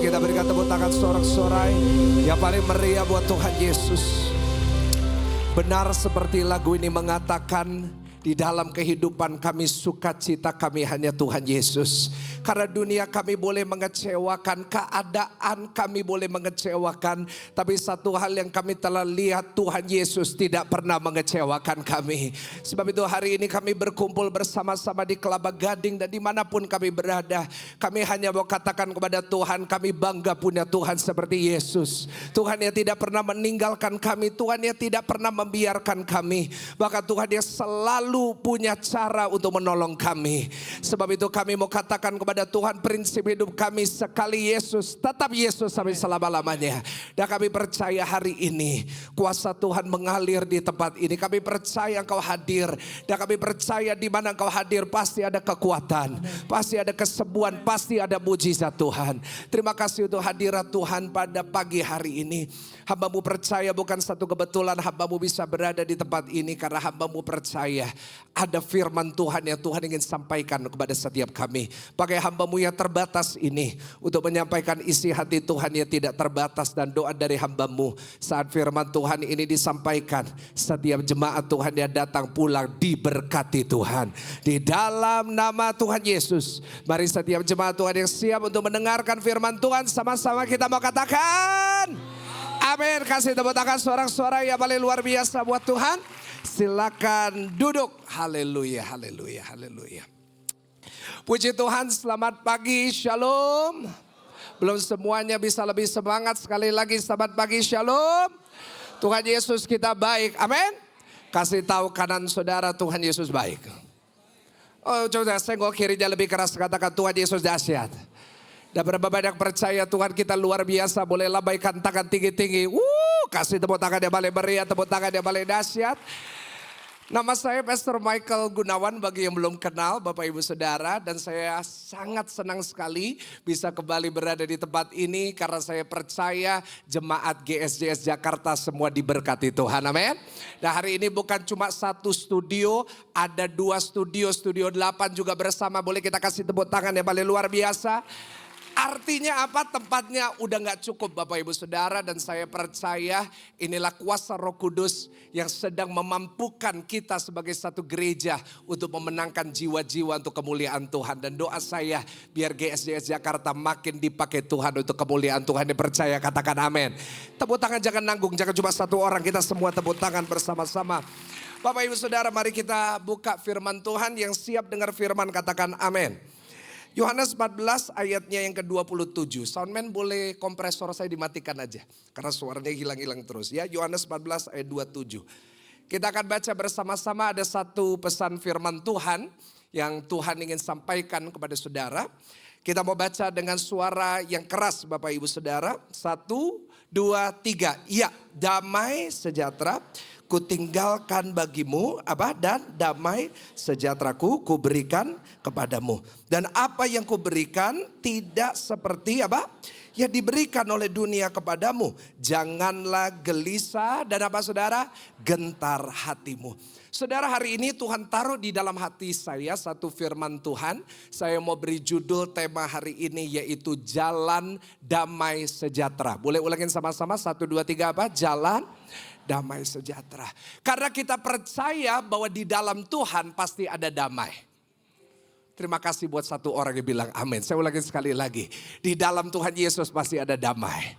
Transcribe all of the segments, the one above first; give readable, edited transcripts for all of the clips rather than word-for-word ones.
kita berikan tepuk tangan sorak-sorai yang paling meriah buat Tuhan Yesus. Benar seperti lagu ini mengatakan, di dalam kehidupan kami sukacita kami hanya Tuhan Yesus. Karena dunia kami boleh mengecewakan, keadaan kami boleh mengecewakan. Tapi satu hal yang kami telah lihat, Tuhan Yesus tidak pernah mengecewakan kami. Sebab itu hari ini kami berkumpul bersama-sama di Kelapa Gading dan dimanapun kami berada. Kami hanya mau katakan kepada Tuhan, kami bangga punya Tuhan seperti Yesus. Tuhan yang tidak pernah meninggalkan kami, Tuhan yang tidak pernah membiarkan kami. Bahkan Tuhan yang selalu punya cara untuk menolong kami. Sebab itu kami mau katakan kepada Tuhan, prinsip hidup kami sekali Yesus, tetap Yesus sampai selama-lamanya. Dan kami percaya hari ini kuasa Tuhan mengalir di tempat ini. Kami percaya Engkau hadir. Dan kami percaya di mana Engkau hadir pasti ada kekuatan, pasti ada kesembuhan, pasti ada mujizat Tuhan. Terima kasih untuk hadirat Tuhan pada pagi hari ini. Hamba-Mu percaya bukan satu kebetulan hamba-Mu bisa berada di tempat ini, karena hamba-Mu percaya ada firman Tuhan yang Tuhan ingin sampaikan kepada setiap kami. Pakai hamba-Mu yang terbatas ini untuk menyampaikan isi hati Tuhan yang tidak terbatas dan doa dari hamba-Mu. Saat firman Tuhan ini disampaikan, setiap jemaat Tuhan yang datang pulang diberkati Tuhan. Di dalam nama Tuhan Yesus, mari setiap jemaat Tuhan yang siap untuk mendengarkan firman Tuhan, sama-sama kita mau katakan amin. Kasih tepuk tangan suara-suara yang paling luar biasa buat Tuhan. Silakan duduk. Haleluya, haleluya, haleluya. Puji Tuhan, selamat pagi, shalom. Belum semuanya bisa lebih semangat, sekali lagi selamat pagi, shalom. Tuhan Yesus kita baik, amin. Kasih tahu kanan saudara, Tuhan Yesus baik. Oh, coba senggol kirinya lebih keras, katakan Tuhan Yesus dahsyat. Dan berapa banyak percaya Tuhan kita luar biasa, boleh lambaikan tangan tinggi-tinggi. Kasih tepuk tangan yang paling meriah, tepuk tangan yang paling dahsyat. Nama saya Pastor Michael Gunawan, bagi yang belum kenal Bapak Ibu Saudara. Dan saya sangat senang sekali bisa kembali berada di tempat ini, karena saya percaya jemaat GSJS Jakarta semua diberkati Tuhan, amin. Dan hari ini bukan cuma satu studio, ada dua studio, studio 8 juga bersama. Boleh kita kasih tepuk tangan yang paling luar biasa. Artinya apa? Tempatnya udah gak cukup Bapak Ibu Saudara, dan saya percaya inilah kuasa Roh Kudus yang sedang memampukan kita sebagai satu gereja untuk memenangkan jiwa-jiwa untuk kemuliaan Tuhan. Dan doa saya biar GSJS Jakarta makin dipakai Tuhan untuk kemuliaan Tuhan. Dipercaya, katakan amin. Tepuk tangan jangan nanggung, jangan cuma satu orang, kita semua tepuk tangan bersama-sama. Bapak Ibu Saudara, mari kita buka firman Tuhan. Yang siap dengar firman katakan amin. Yohanes 14 ayatnya yang ke-27. Soundman boleh kompresor saya dimatikan aja, karena suaranya hilang-hilang terus ya. Yohanes 14 ayat 27. Kita akan baca bersama-sama, ada satu pesan firman Tuhan yang Tuhan ingin sampaikan kepada saudara. Kita mau baca dengan suara yang keras Bapak Ibu Saudara. 1, 2, 3. Ya, damai sejahtera kutinggalkan bagimu, dan damai sejahteraku kuberikan kepadamu. Dan apa yang kuberikan tidak seperti yang diberikan oleh dunia kepadamu. Janganlah gelisah dan saudara, gentar hatimu. Saudara, hari ini Tuhan taruh di dalam hati saya satu firman Tuhan. Saya mau beri judul tema hari ini, yaitu Jalan Damai Sejahtera. Boleh ulangin sama-sama, 1, 2, 3 Jalan damai sejahtera. Karena kita percaya bahwa di dalam Tuhan pasti ada damai. Terima kasih buat satu orang yang bilang amin. Saya ulangi sekali lagi. Di dalam Tuhan Yesus pasti ada damai.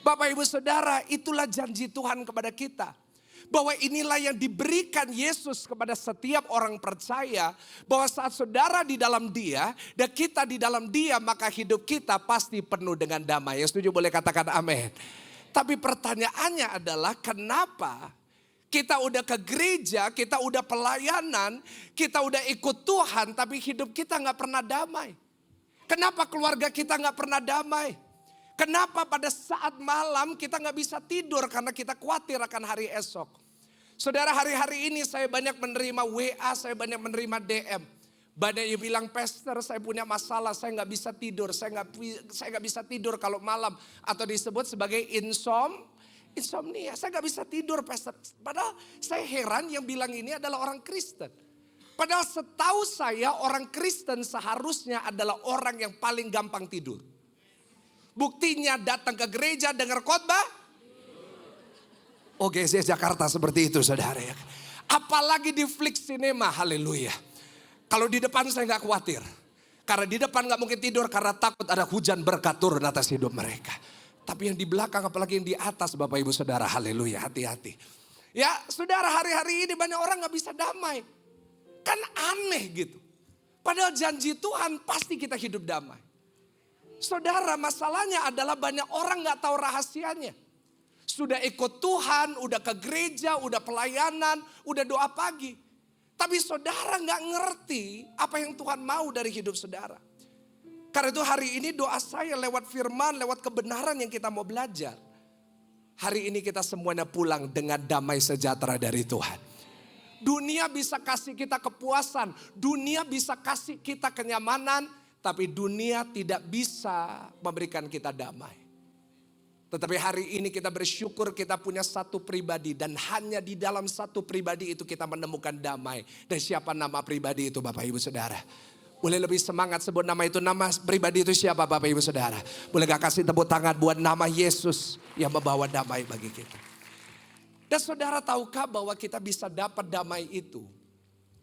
Bapak Ibu Saudara, itulah janji Tuhan kepada kita. Bahwa inilah yang diberikan Yesus kepada setiap orang percaya. Bahwa saat saudara di dalam Dia dan kita di dalam Dia, maka hidup kita pasti penuh dengan damai. Yang setuju boleh katakan amin. Tapi pertanyaannya adalah, kenapa kita udah ke gereja, kita udah pelayanan, kita udah ikut Tuhan, tapi hidup kita gak pernah damai? Kenapa keluarga kita gak pernah damai? Kenapa pada saat malam kita gak bisa tidur karena kita khawatir akan hari esok? Saudara, hari-hari ini saya banyak menerima WA, saya banyak menerima DM. Banyak yang bilang, Pastor saya punya masalah, saya gak bisa tidur, saya gak bisa tidur kalau malam. Atau disebut sebagai insomnia, saya gak bisa tidur Pastor. Padahal saya heran yang bilang ini adalah orang Kristen. Padahal setahu saya orang Kristen seharusnya adalah orang yang paling gampang tidur. Buktinya datang ke gereja dengar khotbah. Oh GSS Jakarta seperti itu saudara ya. Apalagi di Flix Cinema, haleluya. Kalau di depan saya gak khawatir. Karena di depan gak mungkin tidur karena takut ada hujan berkat turun atas hidup mereka. Tapi yang di belakang apalagi yang di atas Bapak Ibu Saudara, haleluya, hati-hati. Ya saudara, hari-hari ini banyak orang gak bisa damai. Kan aneh gitu. Padahal janji Tuhan pasti kita hidup damai. Saudara, masalahnya adalah banyak orang gak tahu rahasianya. Sudah ikut Tuhan, udah ke gereja, udah pelayanan, udah doa pagi. Tapi saudara gak ngerti apa yang Tuhan mau dari hidup saudara. Karena itu hari ini doa saya lewat firman, lewat kebenaran yang kita mau belajar. Hari ini kita semuanya pulang dengan damai sejahtera dari Tuhan. Dunia bisa kasih kita kepuasan, dunia bisa kasih kita kenyamanan, tapi dunia tidak bisa memberikan kita damai. Tetapi hari ini kita bersyukur kita punya satu pribadi dan hanya di dalam satu pribadi itu kita menemukan damai. Dan siapa nama pribadi itu Bapak Ibu Saudara? Boleh lebih semangat sebut nama itu, nama pribadi itu siapa Bapak Ibu Saudara? Boleh gak kasih tepuk tangan buat nama Yesus yang membawa damai bagi kita. Dan saudara tahukah bahwa kita bisa dapat damai itu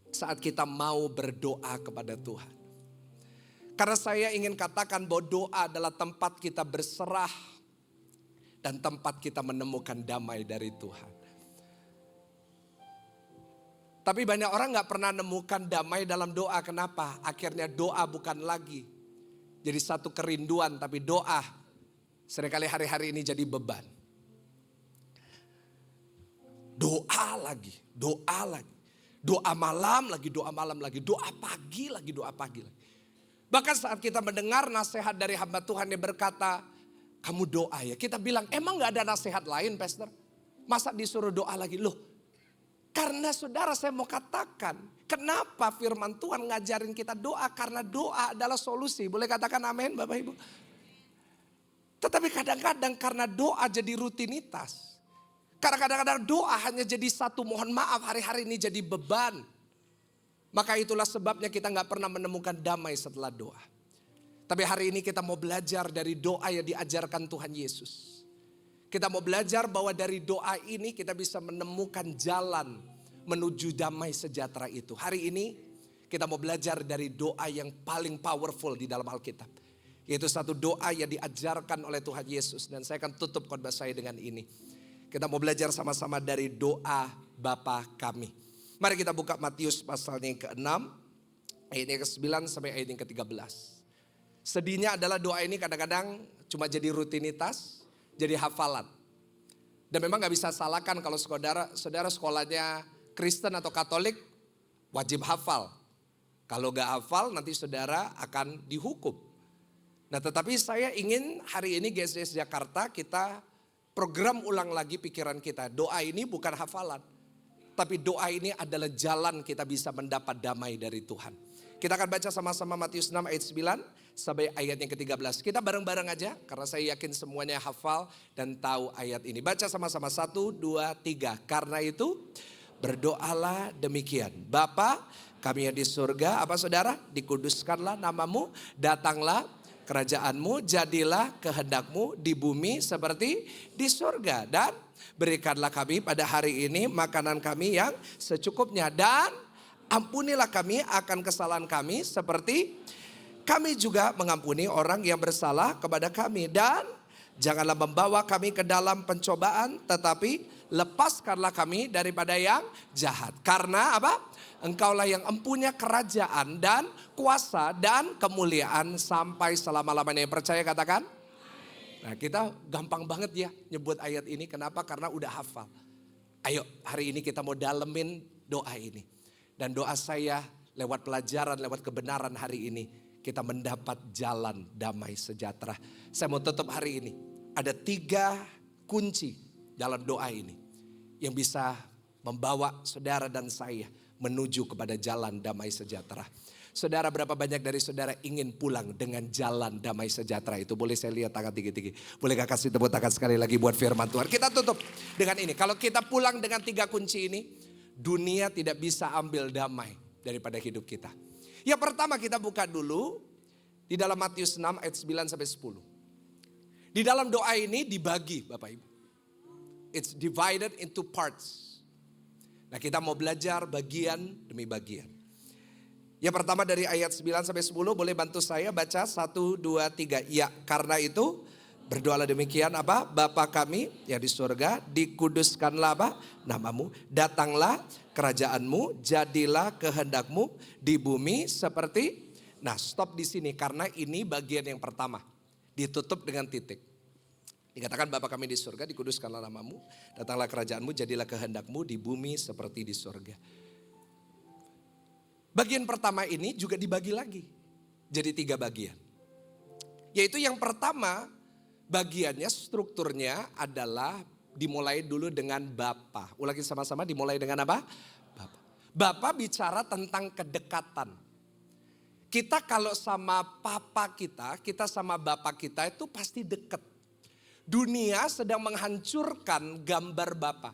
saat kita mau berdoa kepada Tuhan. Karena saya ingin katakan bahwa doa adalah tempat kita berserah dan tempat kita menemukan damai dari Tuhan. Tapi banyak orang gak pernah nemukan damai dalam doa. Kenapa? Akhirnya doa bukan lagi jadi satu kerinduan, tapi doa seringkali hari-hari ini jadi beban. Doa lagi, doa lagi. Doa malam lagi, doa malam lagi. Doa pagi lagi, doa pagi lagi. Bahkan saat kita mendengar nasihat dari hamba Tuhan yang berkata, kamu doa ya. Kita bilang, emang gak ada nasihat lain pastor? Masa disuruh doa lagi? Loh, karena saudara saya mau katakan, kenapa firman Tuhan ngajarin kita doa? Karena doa adalah solusi. Boleh katakan amin Bapak Ibu? Tetapi kadang-kadang karena doa jadi rutinitas. Karena kadang-kadang doa hanya jadi satu mohon maaf hari-hari ini jadi beban. Maka itulah sebabnya kita gak pernah menemukan damai setelah doa. Tapi hari ini kita mau belajar dari doa yang diajarkan Tuhan Yesus. Kita mau belajar bahwa dari doa ini kita bisa menemukan jalan menuju damai sejahtera itu. Hari ini kita mau belajar dari doa yang paling powerful di dalam Alkitab. Yaitu satu doa yang diajarkan oleh Tuhan Yesus. Dan saya akan tutup khotbah saya dengan ini. Kita mau belajar sama-sama dari doa Bapa kami. Mari kita buka Matius pasalnya yang ke-6. Ayatnya ke-9 sampai ayat yang ke-13. Sedihnya adalah doa ini kadang-kadang cuma jadi rutinitas. Jadi hafalan. Dan memang gak bisa salahkan kalau saudara sekolahnya Kristen atau Katolik wajib hafal. Kalau gak hafal nanti saudara akan dihukum. Nah tetapi saya ingin hari ini GSS Jakarta kita program ulang lagi pikiran kita. Doa ini bukan hafalan. Tapi doa ini adalah jalan kita bisa mendapat damai dari Tuhan. Kita akan baca sama-sama Matius 6 ayat 9 sampai ayat yang ke-13. Kita bareng-bareng aja karena saya yakin semuanya hafal dan tahu ayat ini. Baca sama-sama 1, 2, 3. Karena itu berdoalah demikian. Bapa kami yang di surga, apa saudara? Dikuduskanlah namamu, datanglah kerajaanmu, jadilah kehendakmu di bumi seperti di surga. Dan berikanlah kami pada hari ini makanan kami yang secukupnya. Dan ampunilah kami akan kesalahan kami seperti kami juga mengampuni orang yang bersalah kepada kami. Dan janganlah membawa kami ke dalam pencobaan, tetapi lepaskanlah kami daripada yang jahat. Karena apa? Engkaulah yang empunya kerajaan dan kuasa dan kemuliaan sampai selama-lamanya. Percaya katakan? Nah kita gampang banget ya nyebut ayat ini. Kenapa? Karena udah hafal. Ayo hari ini kita mau dalemin doa ini. Dan doa saya lewat pelajaran, lewat kebenaran hari ini. Kita mendapat jalan damai sejahtera. Saya mau tutup hari ini. Ada 3 kunci dalam doa ini. Yang bisa membawa saudara dan saya menuju kepada jalan damai sejahtera. Saudara, berapa banyak dari saudara ingin pulang dengan jalan damai sejahtera itu? Boleh saya lihat tangan tinggi-tinggi? Boleh gak kasih tepuk tangan sekali lagi buat firman Tuhan? Kita tutup dengan ini. Kalau kita pulang dengan 3 kunci ini, dunia tidak bisa ambil damai daripada hidup kita. Yang pertama kita buka dulu di dalam Matius 6 ayat 9 sampai 10. Di dalam doa ini dibagi Bapak Ibu. It's divided into parts. Nah kita mau belajar bagian demi bagian. Yang pertama dari ayat 9 sampai 10 boleh bantu saya baca 1, 2, 3. Ya karena itu berdoalah demikian apa? Bapa kami yang di surga, dikuduskanlah apa? Namamu, datanglah kerajaanmu, jadilah kehendakmu di bumi seperti. Nah stop di sini karena ini bagian yang pertama. Ditutup dengan titik. Dikatakan Bapa kami di surga, dikuduskanlah namamu, datanglah kerajaanmu, jadilah kehendakmu di bumi seperti di surga. Bagian pertama ini juga dibagi lagi. Jadi 3 bagian. Yaitu yang pertama bagiannya strukturnya adalah dimulai dulu dengan Bapa. Ulangi sama-sama, dimulai dengan apa? Bapa. Bapa bicara tentang kedekatan. Kita kalau sama papa kita sama bapak kita itu pasti dekat. Dunia sedang menghancurkan gambar Bapa.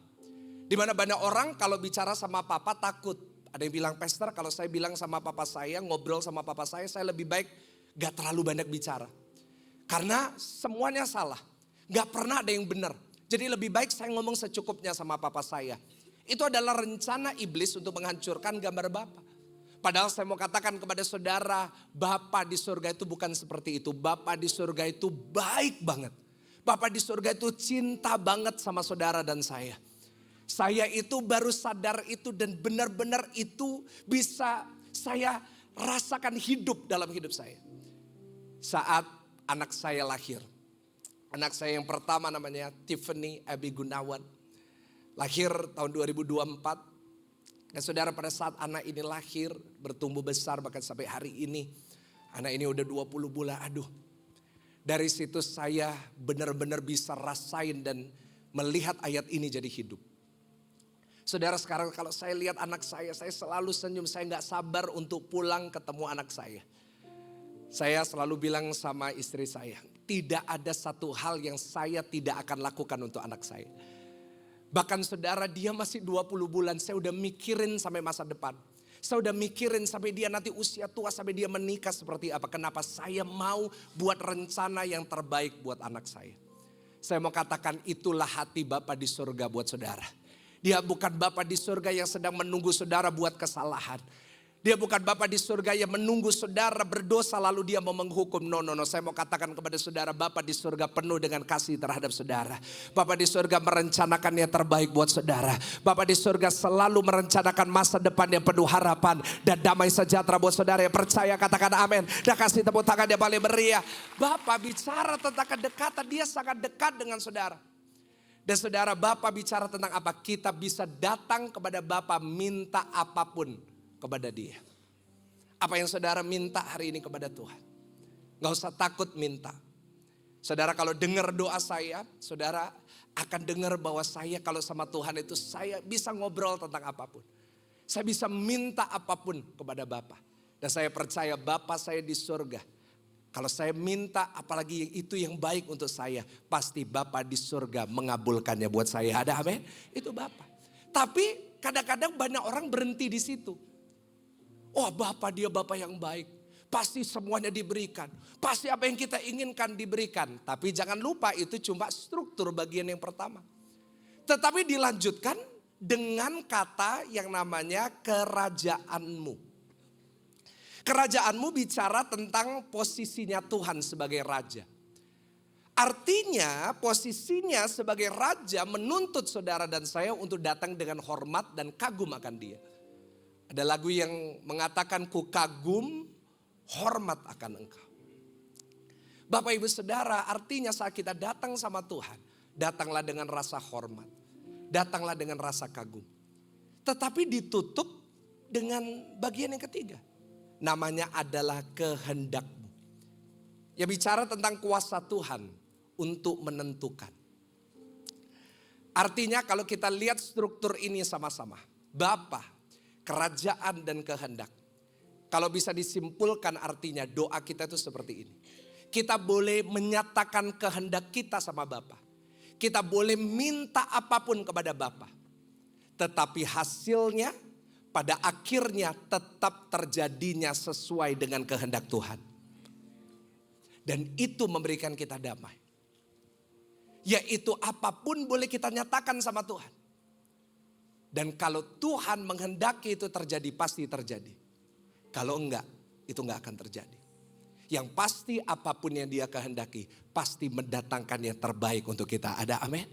Di mana banyak orang kalau bicara sama papa takut. Ada yang bilang, Pastor kalau saya bilang sama papa saya, ngobrol sama papa saya lebih baik gak terlalu banyak bicara. Karena semuanya salah. Gak pernah ada yang benar. Jadi lebih baik saya ngomong secukupnya sama papa saya. Itu adalah rencana iblis untuk menghancurkan gambar Bapa. Padahal saya mau katakan kepada saudara, Bapa di surga itu bukan seperti itu. Bapa di surga itu baik banget. Bapa di surga itu cinta banget sama saudara dan saya. Saya itu baru sadar itu dan benar-benar itu bisa saya rasakan hidup dalam hidup saya. Saat anak saya lahir. Anak saya yang pertama namanya Tiffany Abby Gunawan. Lahir tahun 2024. Dan saudara pada saat anak ini lahir, bertumbuh besar bahkan sampai hari ini. Anak ini udah 20 bulan, aduh. Dari situ saya benar-benar bisa rasain dan melihat ayat ini jadi hidup. Saudara sekarang kalau saya lihat anak saya selalu senyum. Saya gak sabar untuk pulang ketemu anak saya. Saya selalu bilang sama istri saya, tidak ada satu hal yang saya tidak akan lakukan untuk anak saya. Bahkan saudara dia masih 20 bulan, saya udah mikirin sampai masa depan. Saya udah mikirin sampai dia nanti usia tua, sampai dia menikah seperti apa. Kenapa saya mau buat rencana yang terbaik buat anak saya. Saya mau katakan itulah hati Bapa di surga buat saudara. Dia bukan Bapa di surga yang sedang menunggu saudara buat kesalahan. Dia bukan Bapa di surga yang menunggu saudara berdosa lalu dia mau menghukum. No. Saya mau katakan kepada saudara, Bapa di surga penuh dengan kasih terhadap saudara. Bapa di surga merencanakan yang terbaik buat saudara. Bapa di surga selalu merencanakan masa depan yang penuh harapan dan damai sejahtera buat saudara. Yang percaya katakan amin. Dan kasih tepuk tangan yang paling meriah. Bapa bicara tentang kedekatan, dia sangat dekat dengan saudara. Dan saudara, Bapa bicara tentang apa? Kita bisa datang kepada Bapa minta apapun kepada dia. Apa yang saudara minta hari ini kepada Tuhan? Gak usah takut minta. Saudara kalau dengar doa saya, saudara akan dengar bahwa saya kalau sama Tuhan itu saya bisa ngobrol tentang apapun. Saya bisa minta apapun kepada Bapa. Dan saya percaya Bapa saya di surga. Kalau saya minta apalagi itu yang baik untuk saya, pasti Bapa di surga mengabulkannya buat saya. Ada amin? Itu Bapa. Tapi kadang-kadang banyak orang berhenti di situ. Oh Bapa dia Bapa yang baik. Pasti semuanya diberikan. Pasti apa yang kita inginkan diberikan. Tapi jangan lupa itu cuma struktur bagian yang pertama. Tetapi dilanjutkan dengan kata yang namanya kerajaanmu. Kerajaanmu bicara tentang posisinya Tuhan sebagai raja. Artinya posisinya sebagai raja menuntut saudara dan saya untuk datang dengan hormat dan kagum akan dia. Ada lagu yang mengatakan ku kagum hormat akan engkau. Bapak ibu saudara, artinya saat kita datang sama Tuhan, datanglah dengan rasa hormat. Datanglah dengan rasa kagum. Tetapi ditutup dengan bagian yang ketiga. Namanya adalah kehendakmu. Ya bicara tentang kuasa Tuhan untuk menentukan. Artinya kalau kita lihat struktur ini sama-sama. Bapa, kerajaan dan kehendak. Kalau bisa disimpulkan artinya doa kita itu seperti ini. Kita boleh menyatakan kehendak kita sama Bapa. Kita boleh minta apapun kepada Bapa. Tetapi hasilnya pada akhirnya tetap terjadinya sesuai dengan kehendak Tuhan. Dan itu memberikan kita damai. Yaitu apapun boleh kita nyatakan sama Tuhan. Dan kalau Tuhan menghendaki itu terjadi, pasti terjadi. Kalau enggak, itu enggak akan terjadi. Yang pasti apapun yang Dia kehendaki, pasti mendatangkan yang terbaik untuk kita. Ada amin?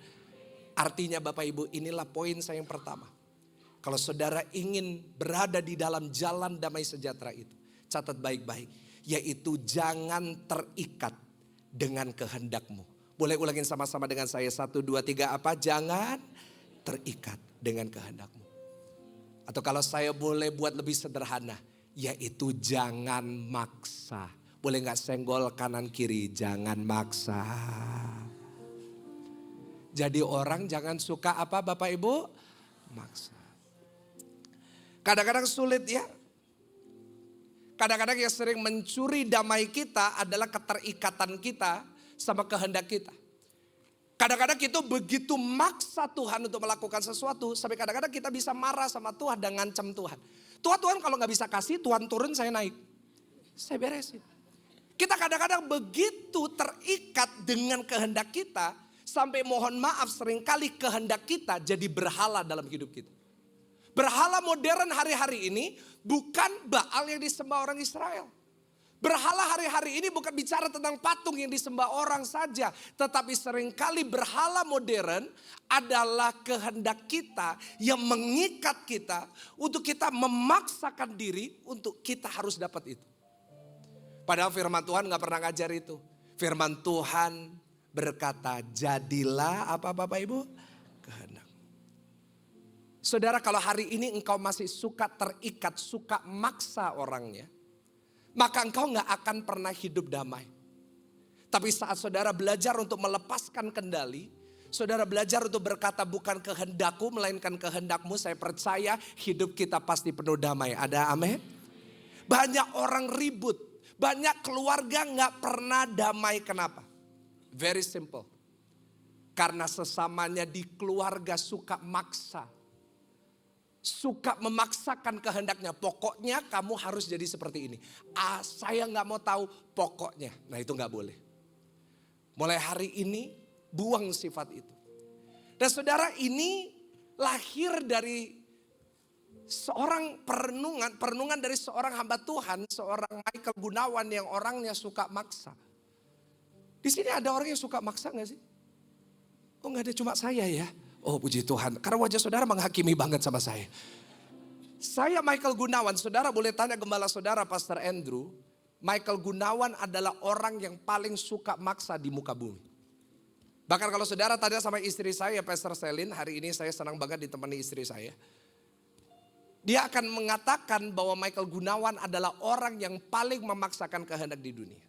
Artinya Bapak Ibu, inilah poin saya yang pertama. Kalau saudara ingin berada di dalam jalan damai sejahtera itu, catat baik-baik. Yaitu jangan terikat dengan kehendakmu. Boleh ulangin sama-sama dengan saya. 1, 2, 3 apa? Jangan terikat dengan kehendakmu. Atau kalau saya boleh buat lebih sederhana. Yaitu jangan maksa. Boleh gak senggol kanan kiri? Jangan maksa. Jadi orang jangan suka apa Bapak Ibu? Maksa. Kadang-kadang sulit ya. Kadang-kadang yang sering mencuri damai kita adalah keterikatan kita sama kehendak kita. Kadang-kadang kita begitu maksa Tuhan untuk melakukan sesuatu. Sampai kadang-kadang kita bisa marah sama Tuhan dan ngancam Tuhan. Tuhan kalau gak bisa kasih, Tuhan turun saya naik. Saya beresin. Kita kadang-kadang begitu terikat dengan kehendak kita. Sampai mohon maaf seringkali kehendak kita jadi berhala dalam hidup kita. Berhala modern hari-hari ini bukan Baal yang disembah orang Israel. Berhala hari-hari ini bukan bicara tentang patung yang disembah orang saja. Tetapi seringkali berhala modern adalah kehendak kita yang mengikat kita. Untuk kita memaksakan diri untuk kita harus dapat itu. Padahal firman Tuhan gak pernah ngajar itu. Firman Tuhan berkata, jadilah apa Bapak Ibu? Kehendak. Saudara, kalau hari ini engkau masih suka terikat, suka maksa orangnya, maka engkau gak akan pernah hidup damai. Tapi saat saudara belajar untuk melepaskan kendali, saudara belajar untuk berkata bukan kehendakku melainkan kehendakmu, saya percaya hidup kita pasti penuh damai. Ada amin? Banyak orang ribut, banyak keluarga gak pernah damai. Kenapa? Very simple. Karena sesamanya di keluarga suka maksa. Suka memaksakan kehendaknya. Pokoknya kamu harus jadi seperti ini. Saya gak mau tahu pokoknya. Nah itu gak boleh. Mulai hari ini buang sifat itu. Dan saudara, ini lahir dari seorang perenungan dari seorang hamba Tuhan. Seorang Michael Gunawan yang orangnya suka maksa. Di sini ada orang yang suka maksa gak sih? Oh gak ada, cuma saya ya. Oh puji Tuhan, karena wajah saudara menghakimi banget sama saya. Saya Michael Gunawan, saudara boleh tanya gembala saudara Pastor Andrew. Michael Gunawan adalah orang yang paling suka maksa di muka bumi. Bahkan kalau saudara tanya sama istri saya, Pastor Selin, hari ini saya senang banget ditemani istri saya. Dia akan mengatakan bahwa Michael Gunawan adalah orang yang paling memaksakan kehendak di dunia.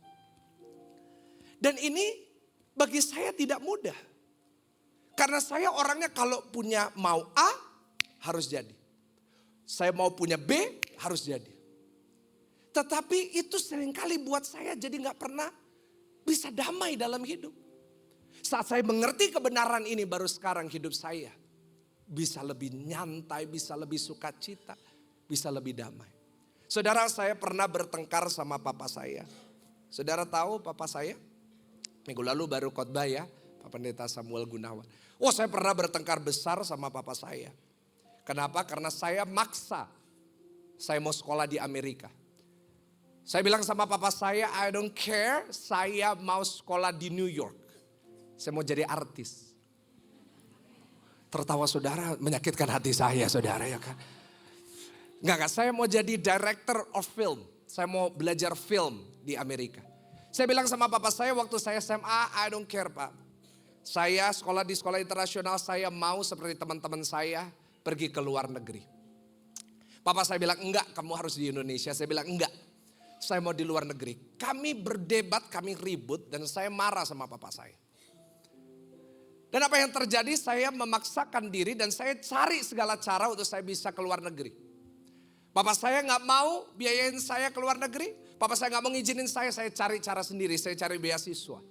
Dan ini bagi saya tidak mudah. Karena saya orangnya kalau punya mau A harus jadi. Saya mau punya B harus jadi. Tetapi itu seringkali buat saya jadi gak pernah bisa damai dalam hidup. Saat saya mengerti kebenaran ini baru sekarang hidup saya bisa lebih nyantai, bisa lebih sukacita, bisa lebih damai. Saudara, saya pernah bertengkar sama papa saya. Saudara tahu papa saya? Minggu lalu baru khotbah ya, Pak Pendeta Samuel Gunawan. Oh, saya pernah bertengkar besar sama papa saya. Kenapa? Karena saya maksa. Saya mau sekolah di Amerika. Saya bilang sama papa saya, I don't care, saya mau sekolah di New York. Saya mau jadi artis. Tertawa saudara menyakitkan hati saya saudara ya kan. Enggak, saya mau jadi director of film. Saya mau belajar film di Amerika. Saya bilang sama papa saya waktu saya SMA, I don't care Pak. Saya sekolah di sekolah internasional, saya mau seperti teman-teman saya pergi ke luar negeri. Papa saya bilang enggak, kamu harus di Indonesia. Saya bilang enggak, saya mau di luar negeri. Kami berdebat, kami ribut dan saya marah sama papa saya. Dan apa yang terjadi, saya memaksakan diri dan saya cari segala cara untuk saya bisa ke luar negeri. Papa saya gak mau biayain saya ke luar negeri. Papa saya gak mau ngizinin saya cari cara sendiri, saya cari beasiswa.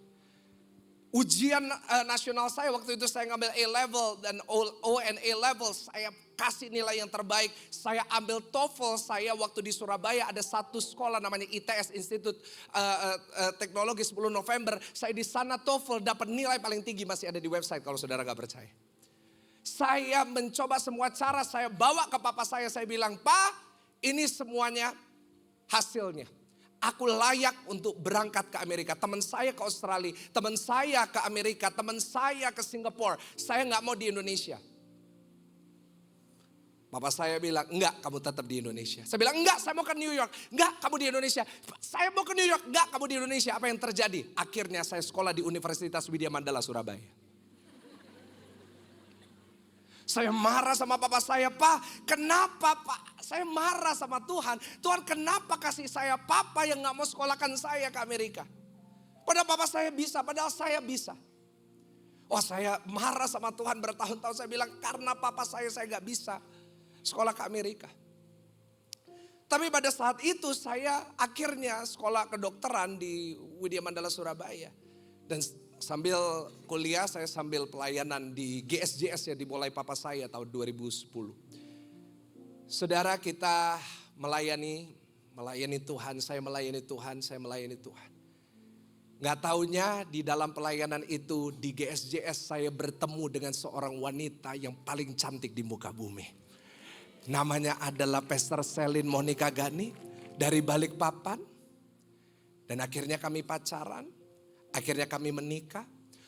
Ujian nasional saya waktu itu saya ngambil A level dan O and A level, saya kasih nilai yang terbaik. Saya ambil TOEFL, saya waktu di Surabaya ada satu sekolah namanya ITS, Institut Teknologi 10 November. Saya di sana TOEFL dapat nilai paling tinggi, masih ada di website kalau saudara gak percaya. Saya mencoba semua cara, saya bawa ke papa saya bilang, "Pak, ini semuanya hasilnya. Aku layak untuk berangkat ke Amerika." Teman saya ke Australia, teman saya ke Amerika, teman saya ke Singapura. Saya gak mau di Indonesia. Papa saya bilang, "Enggak, kamu tetap di Indonesia." Saya bilang, "Enggak, saya mau ke New York." "Enggak, kamu di Indonesia." "Saya mau ke New York." "Enggak, kamu di Indonesia." Apa yang terjadi? Akhirnya saya sekolah di Universitas Widya Mandala Surabaya. Saya marah sama papa saya, "Pak, kenapa Pak?" Saya marah sama Tuhan. "Tuhan, kenapa kasih saya papa yang gak mau sekolahkan saya ke Amerika? Padahal papa saya bisa, padahal saya bisa." Oh, saya marah sama Tuhan bertahun-tahun. Saya bilang, karena papa saya gak bisa sekolah ke Amerika. Tapi pada saat itu saya akhirnya sekolah kedokteran di Widya Mandala Surabaya. Dan sambil kuliah saya sambil pelayanan di GSJS ya, dimulai papa saya tahun 2010. Saudara, kita melayani Tuhan, saya melayani Tuhan. Gak taunya di dalam pelayanan itu di GSJS saya bertemu dengan seorang wanita yang paling cantik di muka bumi. Namanya adalah Pastor Selin Monica Gani dari Balikpapan. Dan akhirnya kami pacaran, akhirnya kami menikah.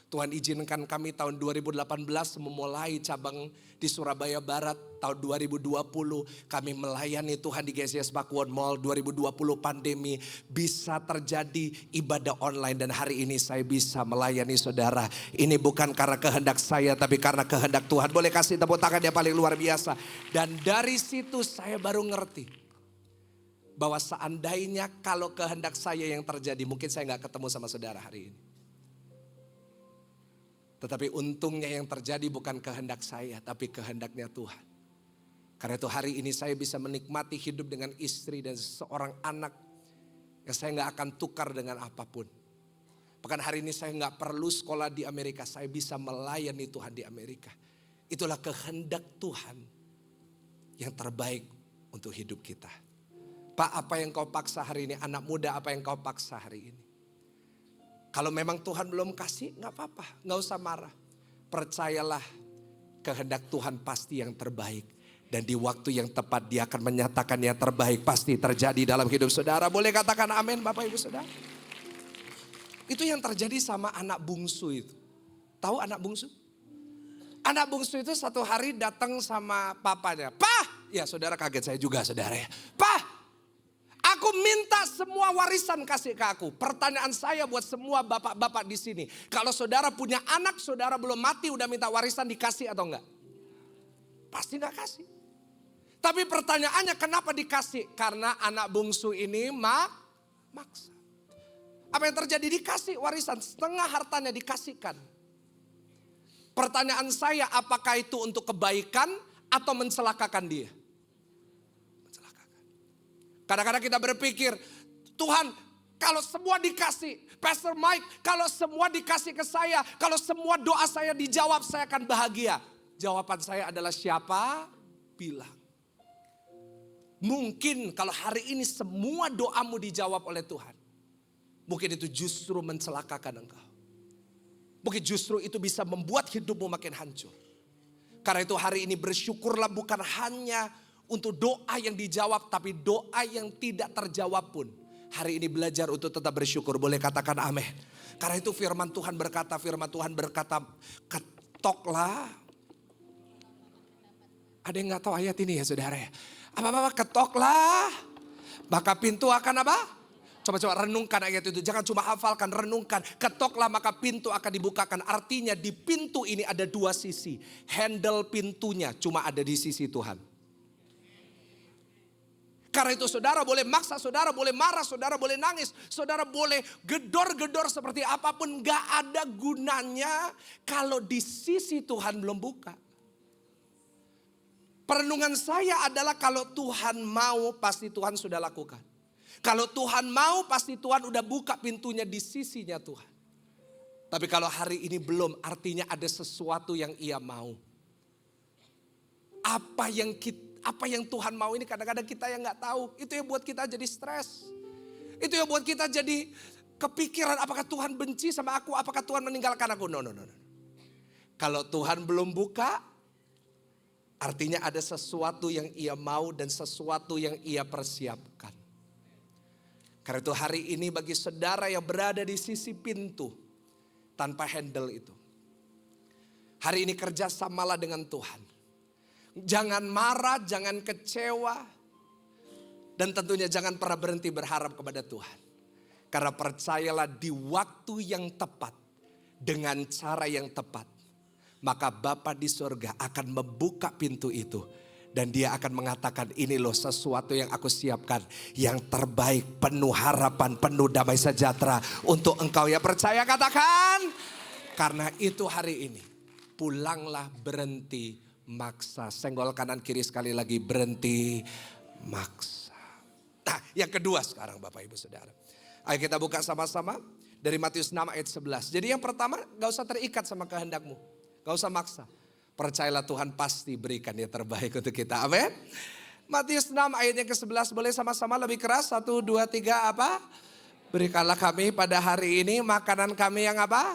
Tuhan izinkan kami tahun 2018 memulai cabang di Surabaya Barat. Tahun 2020 kami melayani Tuhan di GSJS Pakuwon Mall. 2020 pandemi bisa terjadi ibadah online. Dan hari ini saya bisa melayani saudara. Ini bukan karena kehendak saya tapi karena kehendak Tuhan. Boleh kasih tepuk tangan yang paling luar biasa. Dan dari situ saya baru ngerti bahwa seandainya kalau kehendak saya yang terjadi, mungkin saya gak ketemu sama saudara hari ini. Tetapi untungnya yang terjadi bukan kehendak saya, tapi kehendaknya Tuhan. Karena itu hari ini saya bisa menikmati hidup dengan istri dan seorang anak yang saya gak akan tukar dengan apapun. Bahkan hari ini saya gak perlu sekolah di Amerika, saya bisa melayani Tuhan di Amerika. Itulah kehendak Tuhan yang terbaik untuk hidup kita. Pak, apa yang kau paksa hari ini? Anak muda, apa yang kau paksa hari ini? Kalau memang Tuhan belum kasih, gak apa-apa, gak usah marah. Percayalah, kehendak Tuhan pasti yang terbaik. Dan di waktu yang tepat dia akan menyatakan yang terbaik pasti terjadi dalam hidup saudara. Boleh katakan amin Bapak Ibu Saudara? Itu yang terjadi sama anak bungsu itu. Tahu anak bungsu? Anak bungsu itu satu hari datang sama papanya. "Pak!" Ya saudara kaget, saya juga saudara ya. "Pak! Aku minta semua warisan kasih ke aku." Pertanyaan saya buat semua bapak-bapak di sini. Kalau saudara punya anak, saudara belum mati udah minta warisan, dikasih atau enggak? Pasti enggak kasih. Tapi pertanyaannya kenapa dikasih? Karena anak bungsu ini maksa. Apa yang terjadi? Dikasih warisan, setengah hartanya dikasihkan. Pertanyaan saya, apakah itu untuk kebaikan atau mencelakakan dia? Kadang-kadang kita berpikir, Tuhan kalau semua dikasih, Pastor Mike kalau semua dikasih ke saya, kalau semua doa saya dijawab saya akan bahagia. Jawaban saya adalah siapa bilang. Mungkin kalau hari ini semua doamu dijawab oleh Tuhan, mungkin itu justru mencelakakan engkau. Mungkin justru itu bisa membuat hidupmu makin hancur. Karena itu hari ini bersyukurlah bukan hanya untuk doa yang dijawab, tapi doa yang tidak terjawab pun. Hari ini belajar untuk tetap bersyukur. Boleh katakan amin. Karena itu firman Tuhan berkata, ketoklah. Ada yang gak tahu ayat ini ya saudara ya? Apa-apa ketoklah. Maka pintu akan apa? Coba renungkan ayat itu. Jangan cuma hafalkan, renungkan. Ketoklah maka pintu akan dibukakan. Artinya di pintu ini ada dua sisi. Handle pintunya cuma ada di sisi Tuhan. Karena itu saudara boleh maksa, saudara boleh marah, saudara boleh nangis, saudara boleh gedor-gedor seperti apapun. Gak ada gunanya kalau di sisi Tuhan belum buka. Perenungan saya adalah kalau Tuhan mau pasti Tuhan sudah lakukan. Kalau Tuhan mau pasti Tuhan udah buka pintunya di sisinya Tuhan. Tapi kalau hari ini belum, artinya ada sesuatu yang ia mau. Apa yang Tuhan mau ini kadang-kadang kita yang gak tahu. Itu yang buat kita jadi stres. Itu yang buat kita jadi kepikiran, apakah Tuhan benci sama aku, apakah Tuhan meninggalkan aku. No. Kalau Tuhan belum buka, artinya ada sesuatu yang ia mau dan sesuatu yang ia persiapkan. Karena itu hari ini bagi saudara yang berada di sisi pintu, tanpa handle itu. Hari ini kerjasamalah dengan Tuhan. Jangan marah, jangan kecewa. Dan tentunya jangan pernah berhenti berharap kepada Tuhan. Karena percayalah di waktu yang tepat, dengan cara yang tepat, maka Bapa di surga akan membuka pintu itu. Dan dia akan mengatakan, ini loh sesuatu yang aku siapkan. Yang terbaik, penuh harapan, penuh damai sejahtera untuk engkau. Ya percaya katakan. Karena itu hari ini, pulanglah berhenti maksa. Senggol kanan kiri sekali lagi, berhenti maksa. Nah yang kedua sekarang Bapak Ibu Saudara. Ayo kita buka sama-sama dari Matius 6 ayat 11. Jadi yang pertama, gak usah terikat sama kehendakmu. Gak usah maksa. Percayalah Tuhan pasti berikan yang terbaik untuk kita. Amin. Matius 6 ayatnya ke-11. Boleh sama-sama lebih keras. 1, 2, 3 apa? Berikanlah kami pada hari ini makanan kami yang apa?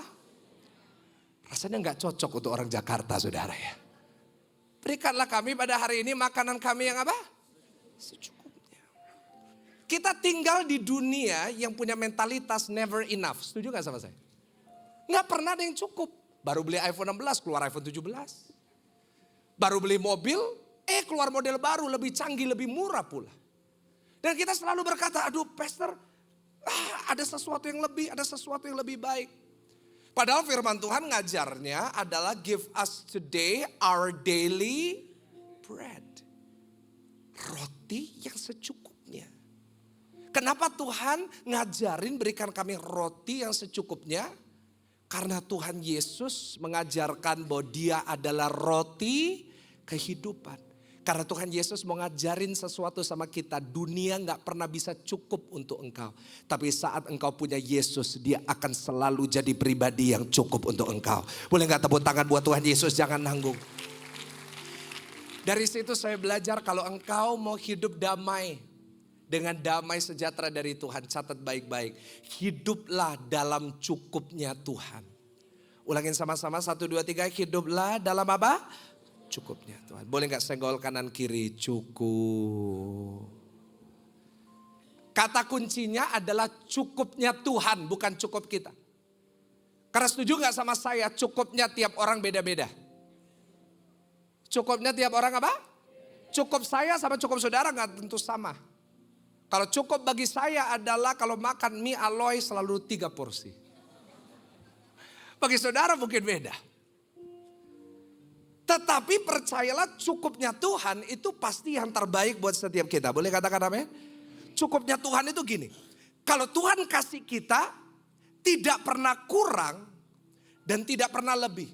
Rasanya gak cocok untuk orang Jakarta saudara ya. Berikanlah kami pada hari ini makanan kami yang apa? Secukupnya. Kita tinggal di dunia yang punya mentalitas never enough. Setuju gak sama saya? Gak pernah ada yang cukup. Baru beli iPhone 16 keluar iPhone 17. Baru beli mobil, keluar model baru, lebih canggih, lebih murah pula. Dan kita selalu berkata, aduh pastor, ada sesuatu yang lebih, ada sesuatu yang lebih baik. Padahal firman Tuhan ngajarnya adalah give us today our daily bread. Roti yang secukupnya. Kenapa Tuhan ngajarin berikan kami roti yang secukupnya? Karena Tuhan Yesus mengajarkan bahwa dia adalah roti kehidupan. Karena Tuhan Yesus mau ngajarin sesuatu sama kita. Dunia gak pernah bisa cukup untuk engkau. Tapi saat engkau punya Yesus, dia akan selalu jadi pribadi yang cukup untuk engkau. Boleh gak tepuk tangan buat Tuhan Yesus, jangan nanggung. Dari situ saya belajar kalau engkau mau hidup damai. Dengan damai sejahtera dari Tuhan, catat baik-baik. Hiduplah dalam cukupnya Tuhan. Ulangin sama-sama, 1, 2, 3. Hiduplah dalam apa? Cukupnya Tuhan. Boleh gak senggol kanan kiri? Cukup. Kata kuncinya adalah cukupnya Tuhan, bukan cukup kita. Karena setuju gak sama saya, cukupnya tiap orang beda-beda. Cukupnya tiap orang apa? Cukup saya sama cukup saudara gak tentu sama. Kalau cukup bagi saya adalah kalau makan mie aloy selalu 3 porsi. Bagi saudara mungkin beda. Tetapi percayalah cukupnya Tuhan itu pasti yang terbaik buat setiap kita. Boleh katakan amin? Cukupnya Tuhan itu gini. Kalau Tuhan kasih kita tidak pernah kurang dan tidak pernah lebih.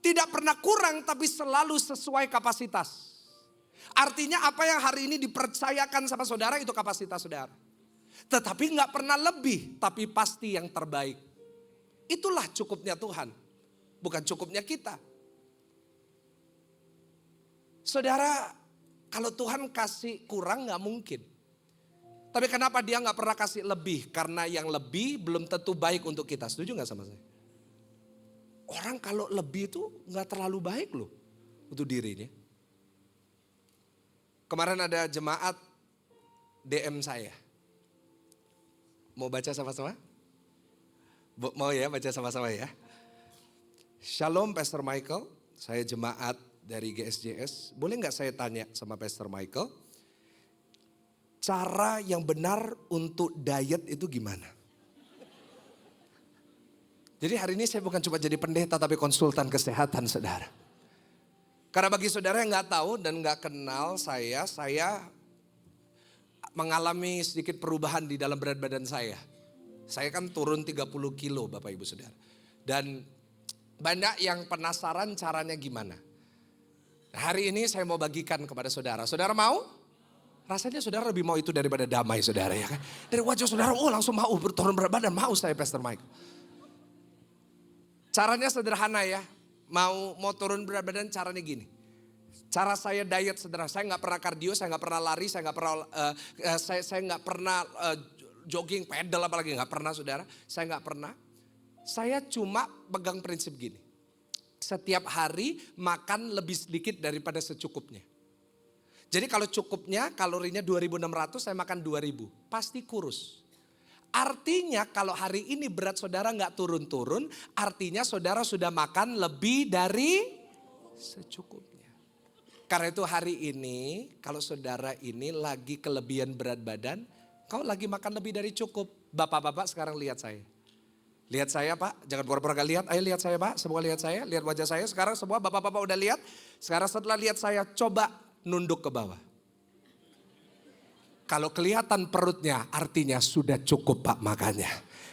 Tidak pernah kurang tapi selalu sesuai kapasitas. Artinya apa yang hari ini dipercayakan sama saudara itu kapasitas saudara. Tetapi gak pernah lebih, tapi pasti yang terbaik. Itulah cukupnya Tuhan, bukan cukupnya kita. Saudara, kalau Tuhan kasih kurang gak mungkin. Tapi kenapa dia gak pernah kasih lebih? Karena yang lebih belum tentu baik untuk kita. Setuju gak sama saya? Orang kalau lebih itu gak terlalu baik loh untuk dirinya. Kemarin ada jemaat DM saya. Mau baca sama-sama? Mau ya baca sama-sama ya. Shalom Pastor Michael, saya jemaat dari GSJS. Boleh gak saya tanya sama Pastor Michael? Cara yang benar untuk diet itu gimana? Jadi hari ini saya bukan cuma jadi pendeta tapi konsultan kesehatan saudara. Karena bagi saudara yang gak tahu dan gak kenal saya mengalami sedikit perubahan di dalam berat badan saya. Saya kan turun 30 kilo Bapak Ibu Saudara. Dan banyak yang penasaran caranya gimana. Nah, hari ini saya mau bagikan kepada saudara. Saudara mau? Rasanya saudara lebih mau itu daripada damai saudara ya kan. Dari wajah saudara, langsung mau berturun berat badan. Mau saya Pastor Mike. Caranya sederhana ya. Mau turun berat badan caranya gini. Cara saya diet sederhana. Saya nggak pernah kardio, saya nggak pernah lari, saya nggak pernah saya nggak pernah jogging, pedal apalagi nggak pernah saudara. Saya nggak pernah. Saya cuma pegang prinsip gini. Setiap hari makan lebih sedikit daripada secukupnya. Jadi kalau cukupnya kalorinya 2.600, saya makan 2.000. Pasti kurus. Artinya kalau hari ini berat saudara nggak turun-turun, artinya saudara sudah makan lebih dari secukupnya. Karena itu hari ini kalau saudara ini lagi kelebihan berat badan, kau lagi makan lebih dari cukup. Bapak-bapak sekarang lihat saya. Lihat saya Pak, jangan pura-pura gak lihat. Ayo lihat saya Pak, semua lihat saya, lihat wajah saya. Sekarang semua bapak-bapak udah lihat. Sekarang setelah lihat saya, coba nunduk ke bawah. Kalau kelihatan perutnya, artinya sudah cukup Pak makannya.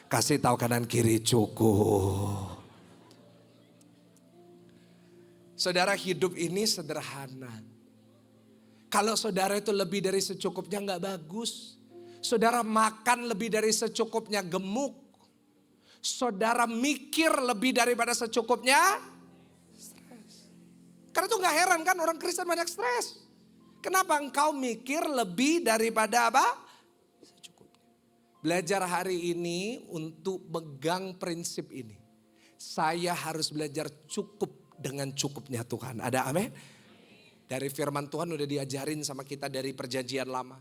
Kasih tahu kanan kiri cukup. Saudara, hidup ini sederhana. Kalau saudara itu lebih dari secukupnya gak bagus. Saudara makan lebih dari secukupnya gemuk. Saudara mikir lebih daripada secukupnya, stres. Karena itu gak heran kan orang Kristen banyak stres. Kenapa engkau mikir lebih daripada apa? Secukupnya. Belajar hari ini untuk pegang prinsip ini. Saya harus belajar cukup dengan cukupnya Tuhan. Ada amin? Dari firman Tuhan udah diajarin sama kita dari perjanjian lama.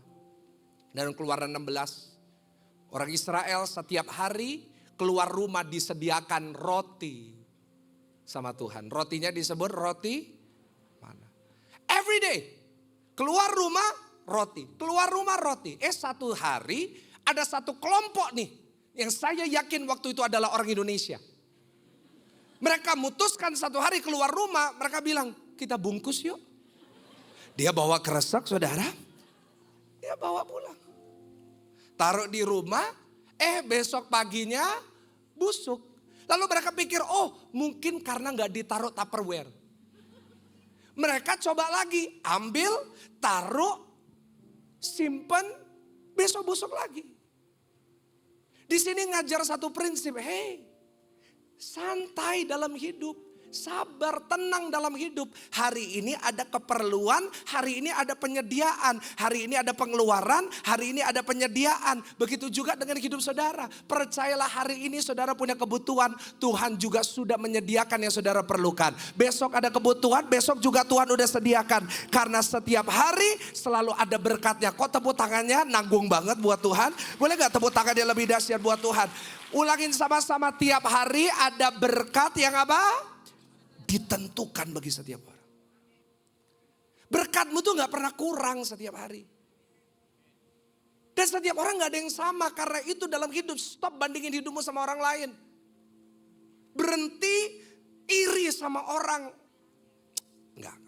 Dan Keluaran 16. Orang Israel setiap hari keluar rumah disediakan roti sama Tuhan. Rotinya disebut roti mana? Every day. Keluar rumah roti. Keluar rumah roti. Satu hari ada satu kelompok nih. Yang saya yakin waktu itu adalah orang Indonesia. Mereka memutuskan satu hari keluar rumah. Mereka bilang kita bungkus yuk. Dia bawa kresek saudara. Dia bawa pulang. Taruh di rumah. Besok paginya busuk. Lalu mereka pikir, oh mungkin karena gak ditaruh Tupperware. Mereka coba lagi, ambil, taruh, simpen, besok busuk lagi. Di sini ngajar satu prinsip, santai dalam hidup. Sabar, tenang dalam hidup. Hari ini ada keperluan, hari ini ada penyediaan. Hari ini ada pengeluaran, hari ini ada penyediaan. Begitu juga dengan hidup saudara. Percayalah hari ini saudara punya kebutuhan. Tuhan juga sudah menyediakan yang saudara perlukan. Besok ada kebutuhan, besok juga Tuhan udah sediakan. Karena setiap hari selalu ada berkatnya. Kok tepuk tangannya nanggung banget buat Tuhan? Boleh gak tepuk tangannya lebih dahsyat buat Tuhan? Ulangin sama-sama, tiap hari ada berkat yang apa? Ditentukan bagi setiap orang. Berkatmu tuh gak pernah kurang setiap hari. Dan setiap orang gak ada yang sama. Karena itu dalam hidup, stop bandingin hidupmu sama orang lain. Berhenti iri sama orang. Enggak.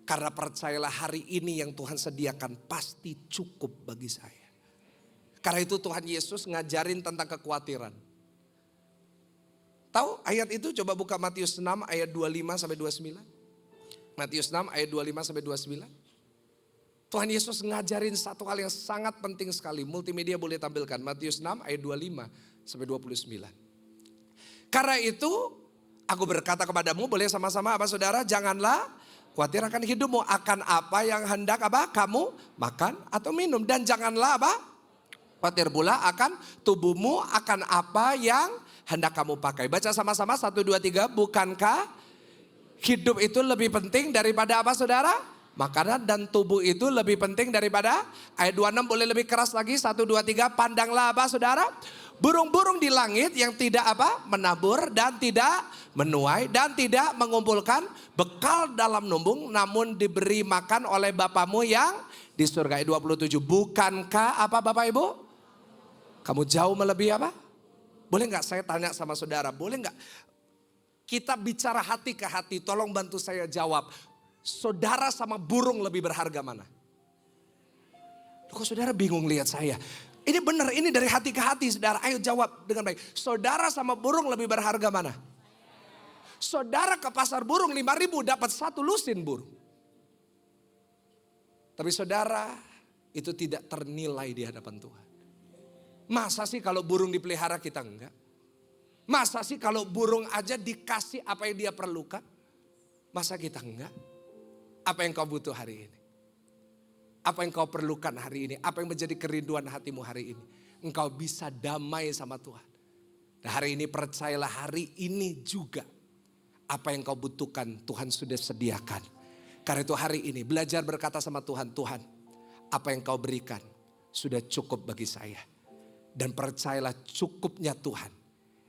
Karena percayalah hari ini yang Tuhan sediakan pasti cukup bagi saya. Karena itu Tuhan Yesus ngajarin tentang kekhawatiran. Tahu ayat itu? Coba buka Matius 6 ayat 25 sampai 29. Matius 6 ayat 25 sampai 29. Tuhan Yesus ngajarin satu hal yang sangat penting sekali. Multimedia boleh tampilkan. Matius 6 ayat 25 sampai 29. Karena itu aku berkata kepadamu, boleh sama-sama apa saudara? Janganlah khawatir akan hidupmu, akan apa yang hendak apa kamu makan atau minum. Dan janganlah apa? Khawatir pula akan tubuhmu, akan apa yang hendak kamu pakai. Baca sama-sama 1, 2, 3. Bukankah hidup itu lebih penting daripada apa saudara? Makanan, dan tubuh itu lebih penting daripada. Ayat 26 boleh lebih keras lagi. 1, 2, 3. Pandanglah apa saudara? Burung-burung di langit yang tidak apa? Menabur dan tidak menuai dan tidak mengumpulkan bekal dalam lumbung, namun diberi makan oleh Bapamu yang di surga. Ayat 27. Bukankah apa Bapak Ibu? Kamu jauh melebihi apa? Boleh gak saya tanya sama saudara, boleh gak kita bicara hati ke hati, tolong bantu saya jawab. Saudara sama burung lebih berharga mana? Kok saudara bingung lihat saya? Ini benar, ini dari hati ke hati saudara, ayo jawab dengan baik. Saudara sama burung lebih berharga mana? Saudara ke pasar burung 5.000 dapat 1 lusin burung. Tapi saudara itu tidak ternilai di hadapan Tuhan. Masa sih kalau burung dipelihara kita enggak? Masa sih kalau burung aja dikasih apa yang dia perlukan? Masa kita enggak? Apa yang kau butuh hari ini? Apa yang kau perlukan hari ini? Apa yang menjadi kerinduan hatimu hari ini? Engkau bisa damai sama Tuhan. Dan hari ini percayalah, hari ini juga apa yang kau butuhkan Tuhan sudah sediakan. Karena itu hari ini belajar berkata sama Tuhan, Tuhan apa yang kau berikan sudah cukup bagi saya. Dan percayalah cukupnya Tuhan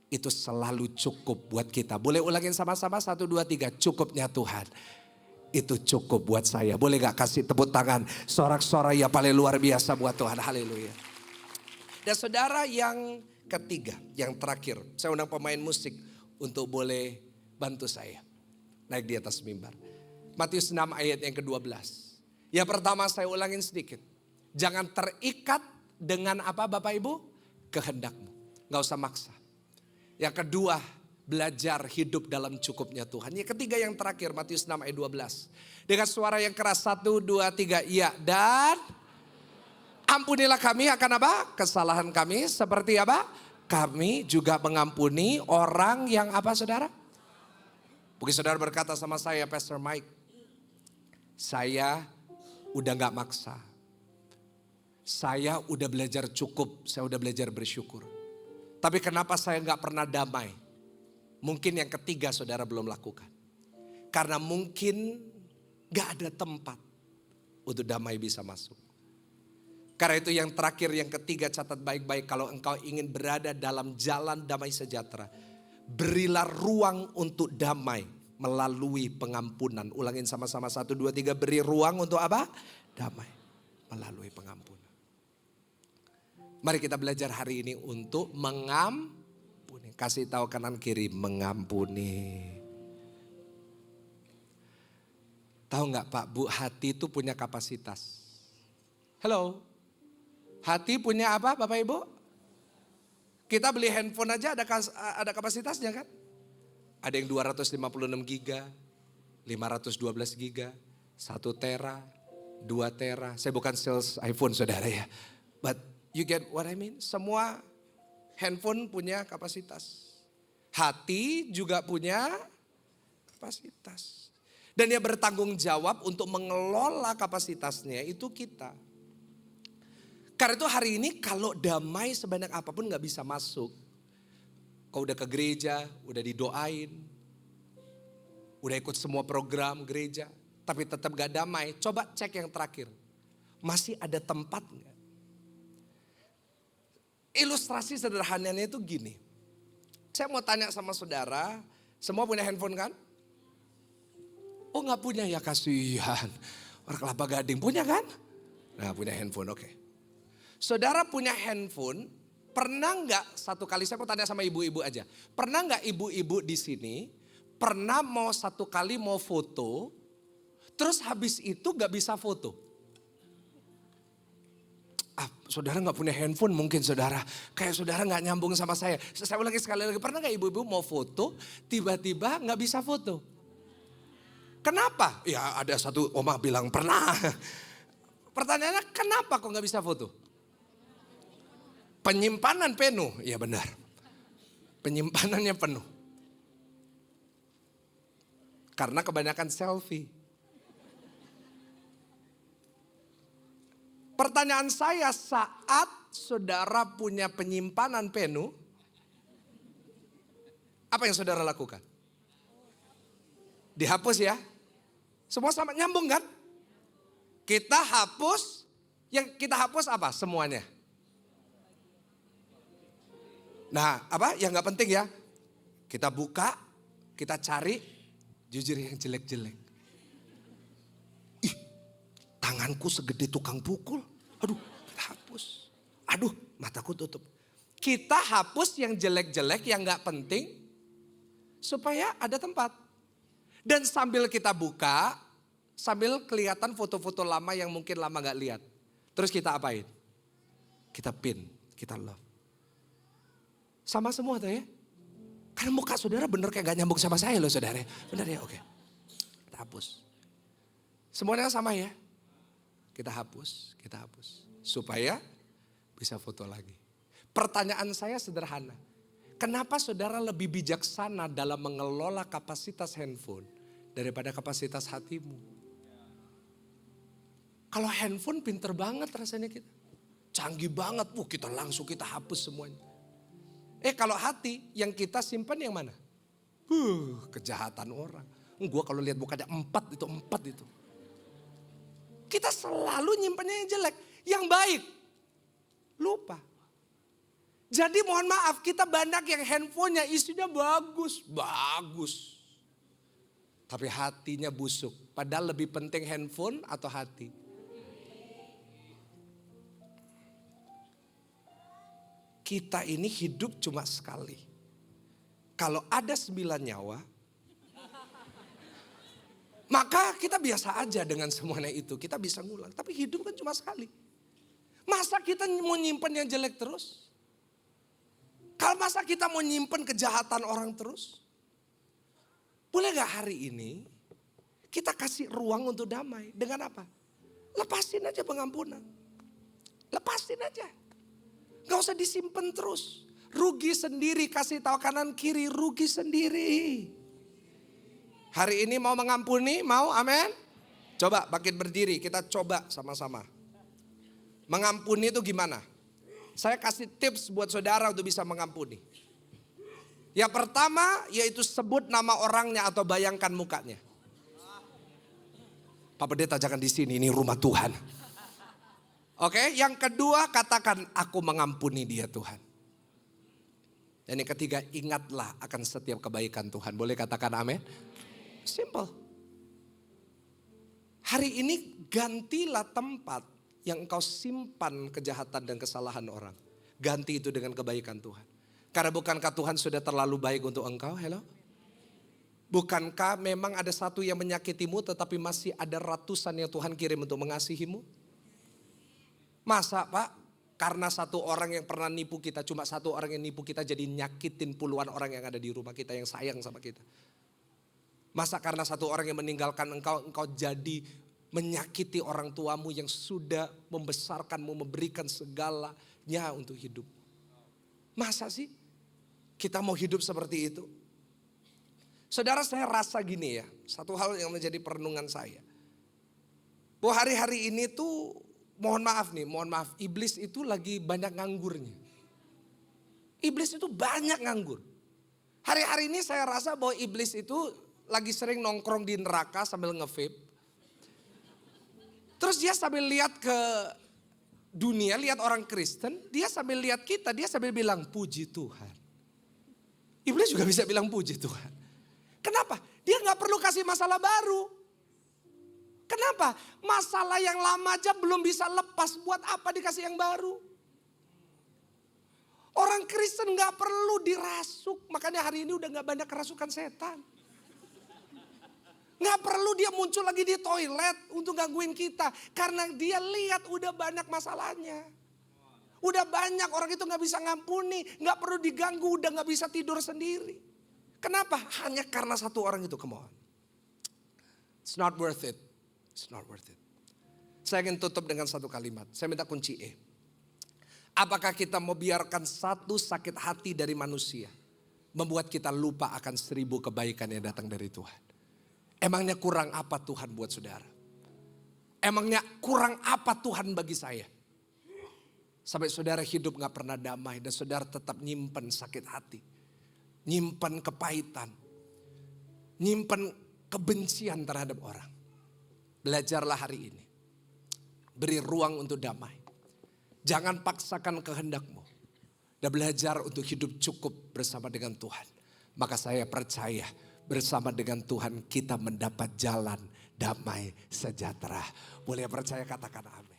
itu selalu cukup buat kita. Boleh ulangin sama-sama 1, 2, 3, cukupnya Tuhan. Itu cukup buat saya. Boleh gak kasih tepuk tangan sorak-sorai ya paling luar biasa buat Tuhan. Haleluya. Dan saudara yang ketiga, yang terakhir. Saya undang pemain musik untuk boleh bantu saya naik di atas mimbar. Matius 6 ayat yang ke-12. Yang pertama saya ulangin sedikit. Jangan terikat dengan apa Bapak Ibu? Kehendakmu. Gak usah maksa. Yang kedua, belajar hidup dalam cukupnya Tuhan. Yang ketiga yang terakhir Matius 6 ayat 12. Dengan suara yang keras 1, 2, 3. Iya, dan ampunilah kami akan apa? Kesalahan kami seperti apa? Kami juga mengampuni orang yang apa saudara? Mungkin saudara berkata sama saya, Pastor Mike. Saya udah gak maksa. Saya udah belajar cukup, saya udah belajar bersyukur. Tapi kenapa saya gak pernah damai? Mungkin yang ketiga saudara belum lakukan. Karena mungkin gak ada tempat untuk damai bisa masuk. Karena itu yang terakhir, yang ketiga catat baik-baik. Kalau engkau ingin berada dalam jalan damai sejahtera. Berilah ruang untuk damai melalui pengampunan. Ulangin sama-sama 1, 2, 3. Beri ruang untuk apa? Damai melalui pengampunan. Mari kita belajar hari ini untuk mengampuni. Kasih tahu kanan kiri, mengampuni. Tahu nggak Pak, Bu, hati itu punya kapasitas. Halo, hati punya apa Bapak Ibu? Kita beli handphone aja ada kapasitasnya kan? Ada yang 256 giga, 512 giga, 1 tera, 2 tera. Saya bukan sales iPhone saudara ya. But you get what I mean? Semua handphone punya kapasitas. Hati juga punya kapasitas. Dan yang bertanggung jawab untuk mengelola kapasitasnya itu kita. Karena itu hari ini kalau damai sebanyak apapun gak bisa masuk. Kau udah ke gereja, udah didoain. Udah ikut semua program gereja. Tapi tetap gak damai. Coba cek yang terakhir. Masih ada tempat gak? Ilustrasi sederhananya itu gini. Saya mau tanya sama saudara, semua punya handphone kan? Oh gak punya ya, kasihan. Orang Kelapa Gading punya kan? Nah punya handphone, oke. Saudara punya handphone, pernah gak satu kali, saya mau tanya sama ibu-ibu aja. Pernah gak ibu-ibu di sini, pernah mau satu kali mau foto, terus habis itu gak bisa foto? Saudara gak punya handphone mungkin saudara. Kayak saudara gak nyambung sama saya. Saya ulangi sekali lagi. Pernah gak ibu-ibu mau foto. Tiba-tiba gak bisa foto. Kenapa? Ya ada satu omah bilang pernah. Pertanyaannya kenapa kok gak bisa foto? Penyimpanan penuh. Ya benar. Penyimpanannya penuh. Karena kebanyakan selfie. Pertanyaan saya, saat saudara punya penyimpanan penuh, apa yang saudara lakukan? Dihapus ya? Semua sama nyambung kan? Kita hapus, yang kita hapus apa? Semuanya. Nah apa yang gak penting ya? Kita buka, kita cari, jujur yang jelek-jelek. Tanganku segede tukang pukul. Aduh, kita hapus. Aduh, mataku tutup. Kita hapus yang jelek-jelek, yang gak penting. Supaya ada tempat. Dan sambil kita buka, sambil kelihatan foto-foto lama yang mungkin lama gak lihat. Terus kita apain? Kita pin, kita love. Sama semua tuh ya. Karena muka saudara bener kayak gak nyambung sama saya loh saudara. Bener ya, oke. Kita hapus. Semuanya sama ya. Kita hapus, supaya bisa foto lagi. Pertanyaan saya sederhana. Kenapa saudara lebih bijaksana dalam mengelola kapasitas handphone daripada kapasitas hatimu? Kalau handphone pinter banget rasanya kita. Canggih banget, kita kita hapus semuanya. Kalau hati yang kita simpan yang mana? Kejahatan orang. Gua kalau lihat mukanya 4 itu. Kita selalu nyimpannya yang jelek. Yang baik, lupa. Jadi mohon maaf, kita banyak yang handphonenya isinya bagus. Tapi hatinya busuk. Padahal lebih penting handphone atau hati. Kita ini hidup cuma sekali. Kalau ada 9 nyawa, maka kita biasa aja dengan semuanya itu. Kita bisa ngulang, tapi hidup kan cuma sekali. Masa kita mau nyimpen yang jelek terus? Kalau masa kita mau nyimpen kejahatan orang terus? Boleh gak hari ini kita kasih ruang untuk damai? Dengan apa? Lepasin aja pengampunan. Lepasin aja. Gak usah disimpan terus. Rugi sendiri, kasih tahu kanan kiri, rugi sendiri. Hari ini mau mengampuni, mau? Amin? Coba bangkit berdiri, kita coba sama-sama. Mengampuni itu gimana? Saya kasih tips buat saudara untuk bisa mengampuni. Yang pertama yaitu sebut nama orangnya atau bayangkan mukanya. Pak Pendeta jangan di sini, ini rumah Tuhan. Oke, yang kedua katakan aku mengampuni dia Tuhan. Dan yang ketiga ingatlah akan setiap kebaikan Tuhan. Boleh katakan amin? Simple. Hari ini gantilah tempat yang engkau simpan kejahatan dan kesalahan orang. Ganti itu dengan kebaikan Tuhan. Karena bukankah Tuhan sudah terlalu baik untuk engkau? Hello? Bukankah memang ada satu yang menyakitimu tetapi masih ada ratusan yang Tuhan kirim untuk mengasihimu? Masa Pak, karena satu orang yang pernah nipu kita, cuma satu orang yang nipu kita jadi nyakitin puluhan orang yang ada di rumah kita yang sayang sama kita? Masa karena satu orang yang meninggalkan engkau jadi menyakiti orang tuamu yang sudah membesarkanmu, memberikan segalanya untuk hidup? Masa sih kita mau hidup seperti itu? Saudara, saya rasa gini ya, satu hal yang menjadi perenungan saya. Bahwa hari-hari ini tuh mohon maaf, iblis itu lagi banyak nganggurnya. Iblis itu banyak nganggur. Hari-hari ini saya rasa bahwa iblis itu lagi sering nongkrong di neraka sambil nge-vape. Terus dia sambil lihat ke dunia, lihat orang Kristen, dia sambil lihat kita, dia sambil bilang puji Tuhan. Iblis juga bisa bilang puji Tuhan. Kenapa? Dia gak perlu kasih masalah baru. Kenapa? Masalah yang lama aja belum bisa lepas, buat apa dikasih yang baru? Orang Kristen gak perlu dirasuk, makanya hari ini udah gak banyak kerasukan setan. Gak perlu dia muncul lagi di toilet untuk gangguin kita. Karena dia lihat udah banyak masalahnya. Udah banyak orang itu gak bisa ngampuni. Gak perlu diganggu, udah gak bisa tidur sendiri. Kenapa? Hanya karena satu orang itu, come on. It's not worth it. It's not worth it. Saya ingin tutup dengan satu kalimat. Saya minta kunci E. Apakah kita mau biarkan satu sakit hati dari manusia membuat kita lupa akan 1000 kebaikan yang datang dari Tuhan? Emangnya kurang apa Tuhan buat saudara? Emangnya kurang apa Tuhan bagi saya? Sampai saudara hidup gak pernah damai dan saudara tetap nyimpen sakit hati. Nyimpen kepahitan. Nyimpen kebencian terhadap orang. Belajarlah hari ini. Beri ruang untuk damai. Jangan paksakan kehendakmu. Dan belajar untuk hidup cukup bersama dengan Tuhan. Maka saya percaya bersama dengan Tuhan kita mendapat jalan damai sejahtera. Boleh percaya katakan amin.